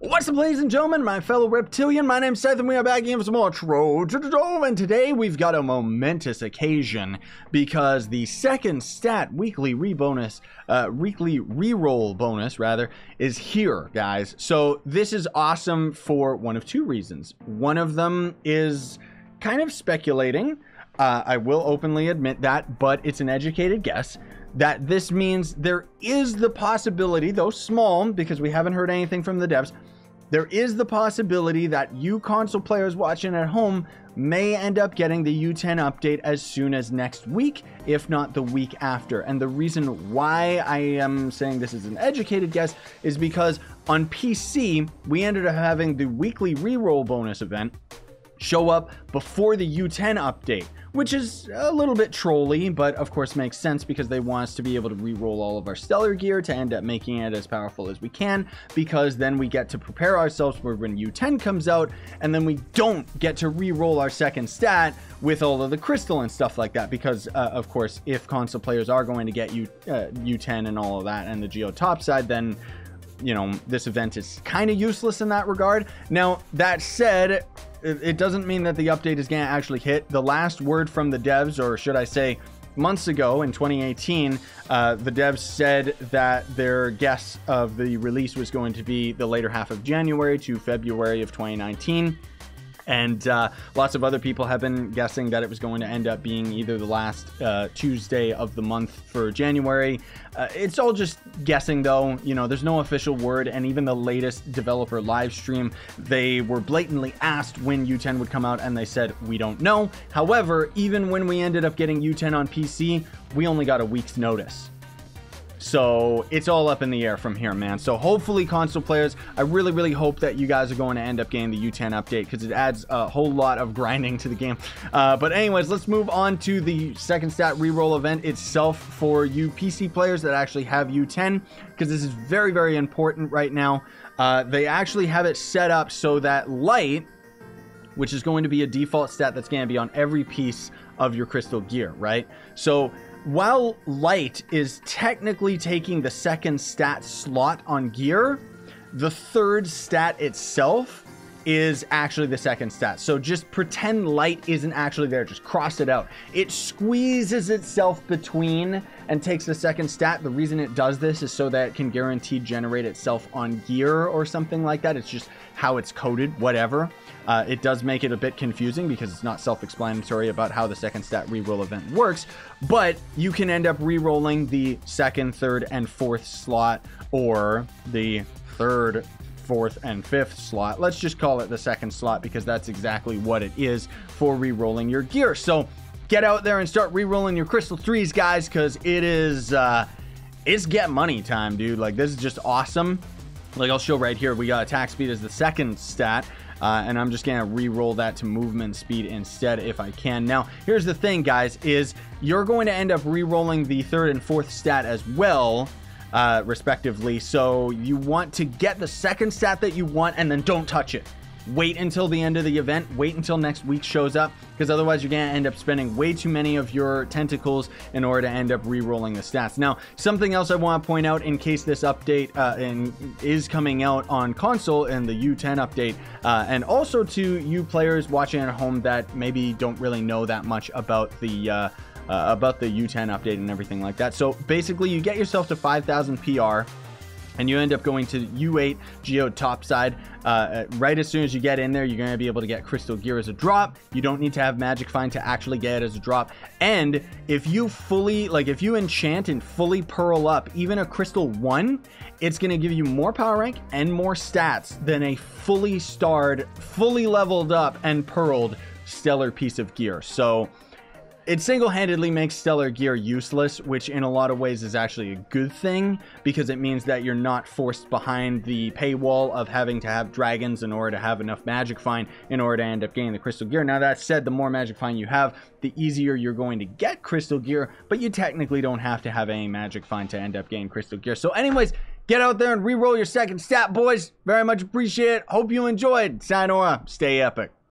What's up, ladies and gentlemen, my fellow reptilian? My name's Scythe, and we are back again for some more Trove. And today we've got a momentous occasion because the second stat weekly reroll bonus is here, guys. So this is awesome for one of two reasons. One of them is kind of speculating. I will openly admit that, but it's an educated guess that this means there is the possibility, though small, because we haven't heard anything from the devs, there is the possibility that you console players watching at home may end up getting the U10 update as soon as next week, if not the week after. And the reason why I am saying this is an educated guess is because on PC, we ended up having the weekly reroll bonus event show up before the U10 update, which is a little bit trolly, but of course makes sense because they want us to be able to re-roll all of our stellar gear to end up making it as powerful as we can, because then we get to prepare ourselves for when U10 comes out, and then we don't get to re-roll our second stat with all of the crystal and stuff like that, because of course, if console players are going to get U10 and all of that and the Geo topside, then you know, this event is kind of useless in that regard. Now, that said, it doesn't mean that the update is going to actually hit. The last word from the devs, or should I say months ago in 2018, the devs said that their guess of the release was going to be the later half of January to February of 2019. And lots of other people have been guessing that it was going to end up being either the last Tuesday of the month for January. It's all just guessing, though. You know, there's no official word, and even the latest developer live stream, they were blatantly asked when U10 would come out, and they said, we don't know. However, even when we ended up getting U10 on PC, we only got a week's notice. So it's all up in the air from here, man. So hopefully, console players, I really hope that you guys are going to end up getting the U10 update, because it adds a whole lot of grinding to the game. But anyways, let's move on to the second stat reroll event itself for you PC players that actually have U10, because this is very important right now. They actually have it set up so that light, which is going to be a default stat that's going to be on every piece of your crystal gear, right? So while light is technically taking the second stat slot on gear, the third stat itself is actually the second stat. So just pretend light isn't actually there. Just cross it out. It squeezes itself between and takes the second stat. The reason it does this is so that it can guaranteed generate itself on gear or something like that. It's just how it's coded, whatever. It does make it a bit confusing because it's not self-explanatory about how the second stat reroll event works, but you can end up rerolling the second, third, and fourth slot, or the third, fourth, and fifth slot. Let's just call it the second slot because that's exactly what it is for rerolling your gear. So get out there and start rerolling your crystal threes, guys, because it is it's get money time, dude. Like, this is just awesome. Like, I'll show right here, we got attack speed as the second stat, and I'm just gonna re-roll that to movement speed instead if I can. Now, here's the thing, guys, is you're going to end up re-rolling the third and fourth stat as well, respectively. So you want to get the second stat that you want, and then don't touch it. Wait until the end of the event. Wait until next week shows up, because otherwise you're going to end up spending way too many of your tentacles in order to end up re-rolling the stats. Now, something else I want to point out in case this update is coming out on console in the U10 update, and also to you players watching at home that maybe don't really know that much about the U10 update and everything like that. So basically, you get yourself to 5,000 PR, and you end up going to U8 Geo topside. Right as soon as you get in there, you're going to be able to get crystal gear as a drop. You don't need to have magic find to actually get it as a drop. And if you fully, like, if you enchant and fully pearl up even a crystal 1, it's going to give you more power rank and more stats than a fully starred, fully leveled up and pearled stellar piece of gear. So it single-handedly makes stellar gear useless, which in a lot of ways is actually a good thing, because it means that you're not forced behind the paywall of having to have dragons in order to have enough magic find in order to end up getting the crystal gear. Now, that said, the more magic find you have, the easier you're going to get crystal gear, but you technically don't have to have any magic find to end up getting crystal gear. So anyways, get out there and re-roll your second stat, boys. Very much appreciate it. Hope you enjoyed. Sayonara. Stay epic.